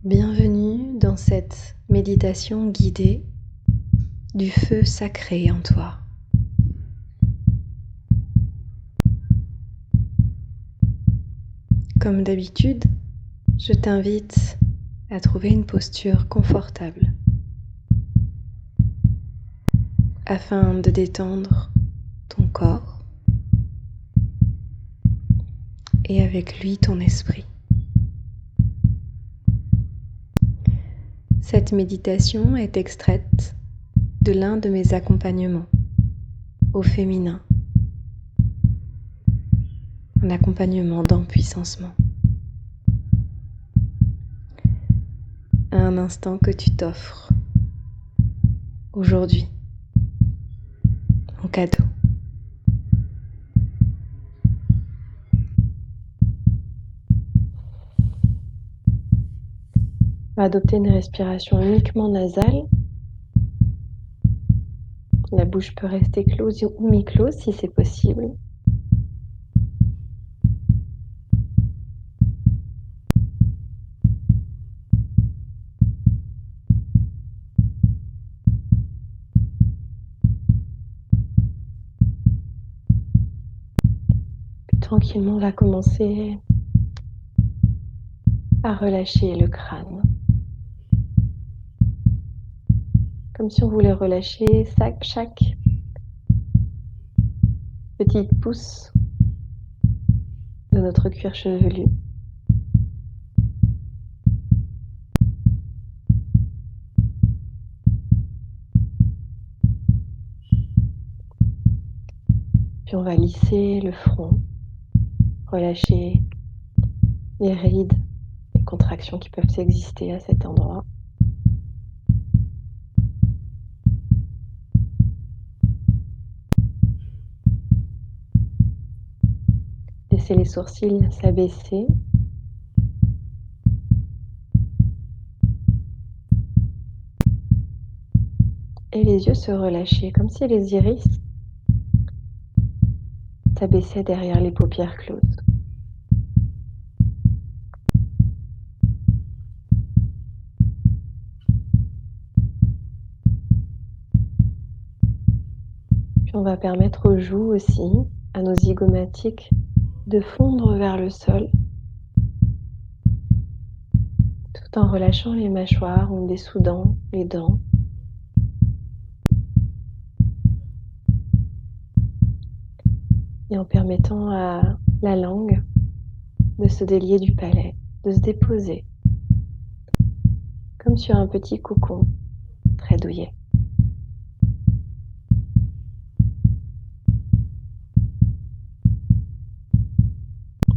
Bienvenue dans cette méditation guidée du feu sacré en toi. Comme d'habitude, je t'invite à trouver une posture confortable afin de détendre ton corps et avec lui ton esprit. Cette méditation est extraite de l'un de mes accompagnements au féminin, un accompagnement d'empuissancement. Un instant que tu t'offres aujourd'hui en cadeau. On va adopter une respiration uniquement nasale. La bouche peut rester close ou mi-close si c'est possible. Puis tranquillement, on va commencer à relâcher le crâne. Comme si on voulait relâcher chaque petite pousse de notre cuir chevelu. Puis on va lisser le front, relâcher les rides, les contractions qui peuvent exister à cet endroit. Laisser les sourcils s'abaisser. Et les yeux se relâcher, comme si les iris s'abaissaient derrière les paupières closes. Puis on va permettre aux joues aussi, à nos zygomatiques, de fondre vers le sol, tout en relâchant les mâchoires, en dessoudant les dents. Et en permettant à la langue de se délier du palais, de se déposer, comme sur un petit cocon très douillet.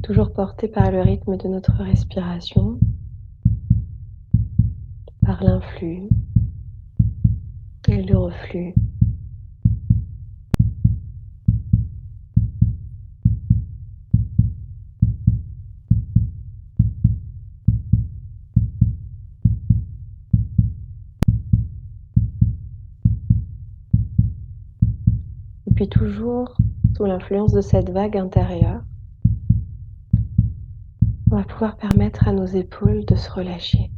Toujours porté par le rythme de notre respiration, par l'influx et le reflux. Et puis toujours sous l'influence de cette vague intérieure, on va pouvoir permettre à nos épaules de se relâcher,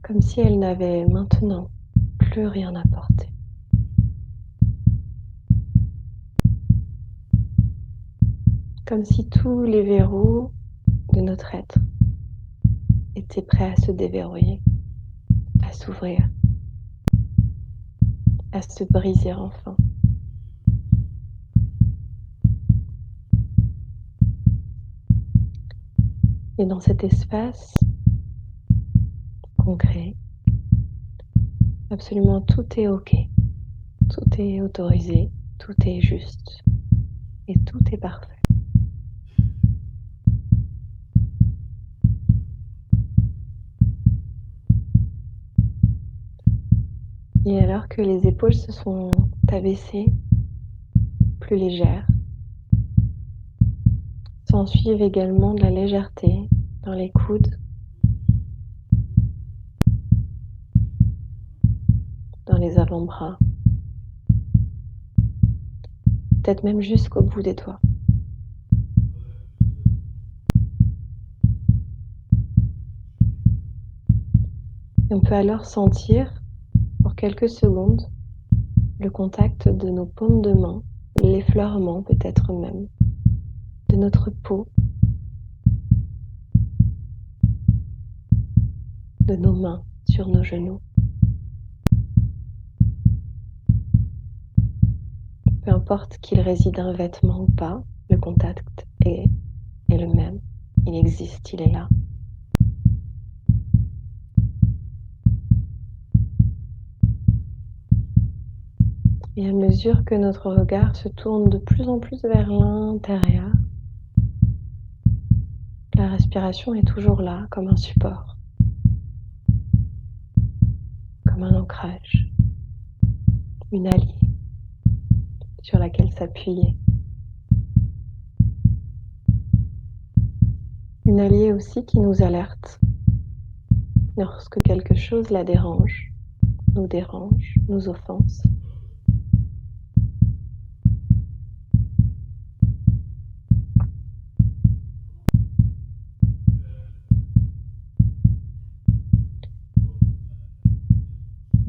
comme si elles n'avaient maintenant plus rien à porter. Comme si tous les verrous de notre être étaient prêts à se déverrouiller, à s'ouvrir, à se briser enfin. Et dans cet espace concret, absolument tout est OK, tout est autorisé, tout est juste et tout est parfait. Et alors que les épaules se sont abaissées, plus légères, s'ensuivent également de la légèreté dans les coudes, dans les avant-bras, peut-être même jusqu'au bout des doigts. Et on peut alors sentir, pour quelques secondes, le contact de nos paumes de main, l'effleurement peut-être même, de notre peau, de nos mains sur nos genoux. Peu importe qu'il réside un vêtement ou pas, le contact est le même. Il existe, il est là. Et à mesure que notre regard se tourne de plus en plus vers l'intérieur, la respiration est toujours là, comme un support, comme un ancrage, une alliée sur laquelle s'appuyer. Une alliée aussi qui nous alerte lorsque quelque chose la dérange, nous offense.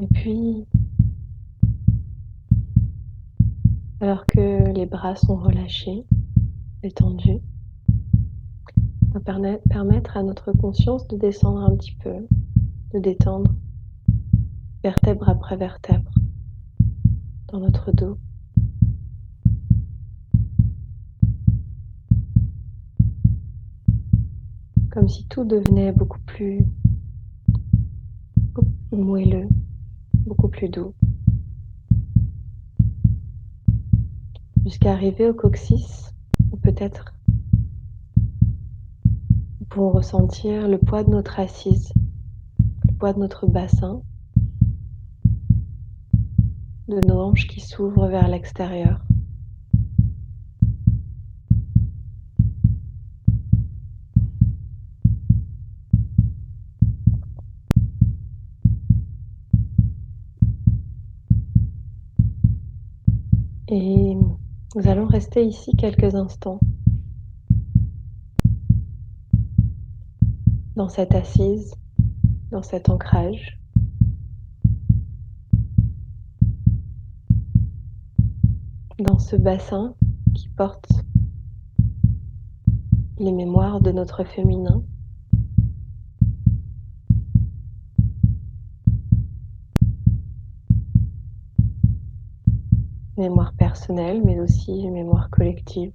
Et puis, alors que les bras sont relâchés, détendus, on va permettre à notre conscience de descendre un petit peu, de détendre vertèbre après vertèbre dans notre dos. Comme si tout devenait beaucoup plus moelleux, beaucoup plus doux, jusqu'à arriver au coccyx, où peut-être nous pouvons ressentir le poids de notre assise, le poids de notre bassin, de nos hanches qui s'ouvrent vers l'extérieur. Et nous allons rester ici quelques instants, dans cette assise, dans cet ancrage. Dans ce bassin qui porte les mémoires de notre féminin. Mémoire personnelle, mais aussi mémoire collective.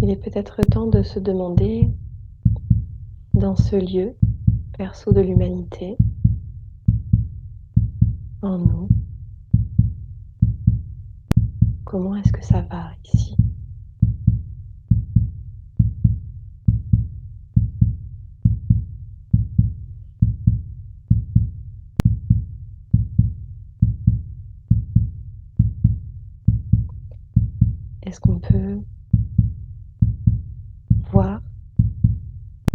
Il est peut-être temps de se demander, dans ce lieu, berceau de l'humanité, en nous, comment est-ce que ça va ici? Est-ce qu'on peut voir,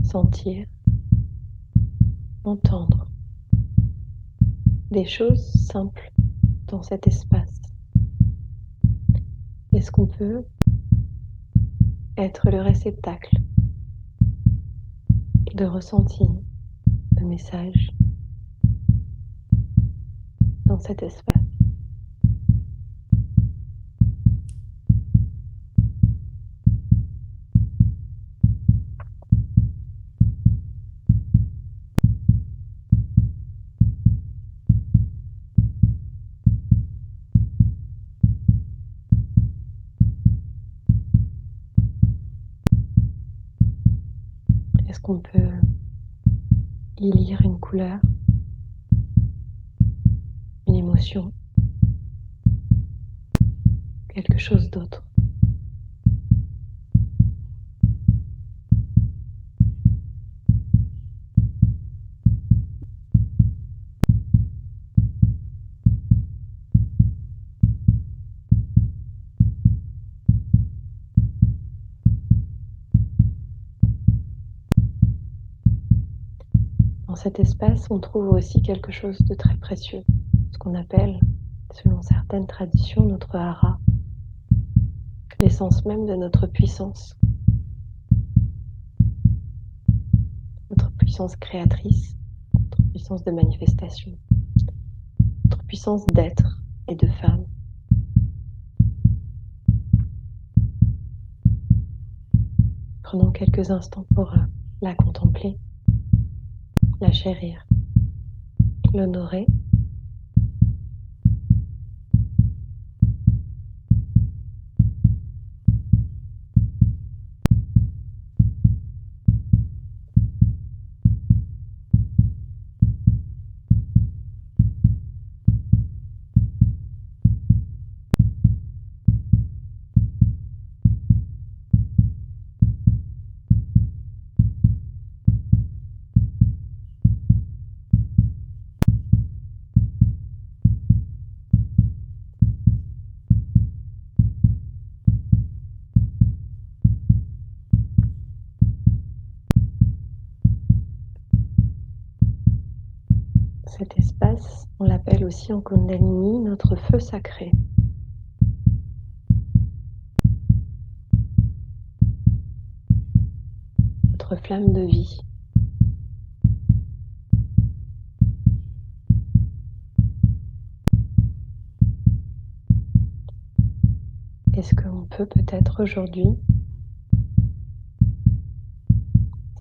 sentir, entendre des choses simples dans cet espace? Est-ce qu'on peut être le réceptacle de ressentis, de messages dans cet espace? Est-ce qu'on peut y lire une couleur, une émotion, quelque chose d'autre? Dans cet espace, on trouve aussi quelque chose de très précieux, ce qu'on appelle, selon certaines traditions, notre hara, l'essence même de notre puissance créatrice, notre puissance de manifestation, notre puissance d'être et de femme. Prenons quelques instants pour la contempler, la chérir, l'honorer. Cet espace, on l'appelle aussi en Kundalini notre feu sacré. Notre flamme de vie. Est-ce qu'on peut peut-être aujourd'hui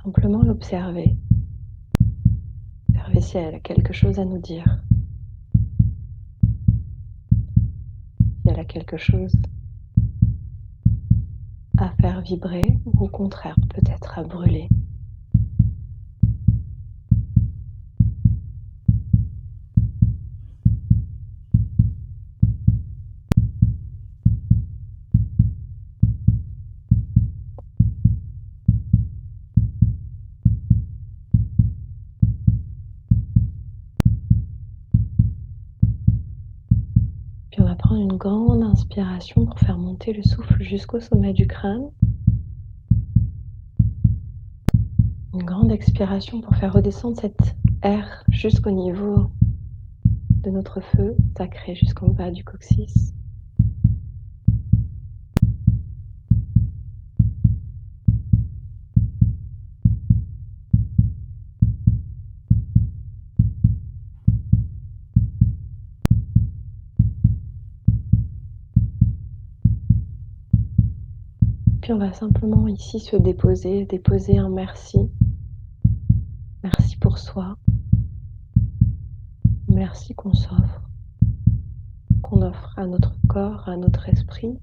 simplement l'observer, observer si elle a quelque chose à nous dire, si elle a quelque chose à faire vibrer ou au contraire peut-être à brûler. Puis on va prendre une grande inspiration pour faire monter le souffle jusqu'au sommet du crâne. Une grande expiration pour faire redescendre cet air jusqu'au niveau de notre feu sacré, jusqu'en bas du coccyx. Puis on va simplement ici se déposer un merci. Merci pour soi. Merci qu'on s'offre, qu'on offre à notre corps, à notre esprit,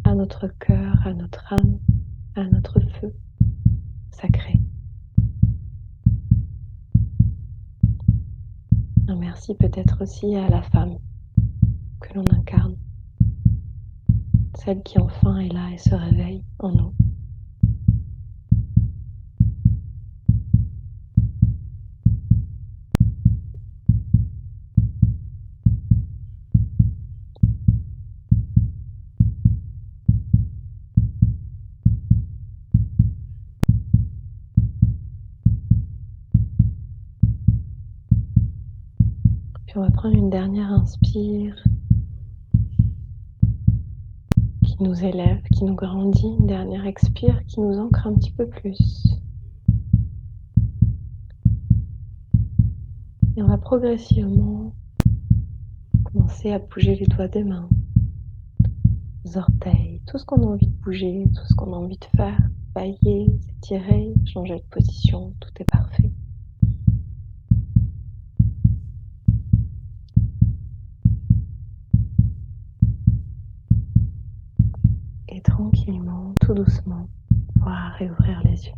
à notre cœur, à notre âme, à notre feu sacré. Un merci peut-être aussi à la femme que l'on incarne, celle qui enfin est là et se réveille en nous. Puis on va prendre une dernière inspire qui nous élève, qui nous grandit, une dernière expire qui nous ancre un petit peu plus. Et on va progressivement commencer à bouger les doigts des mains, les orteils, tout ce qu'on a envie de bouger, tout ce qu'on a envie de faire, bailler, s'étirer, changer de position, tout est parfait. Et tranquillement, tout doucement, on va réouvrir les yeux.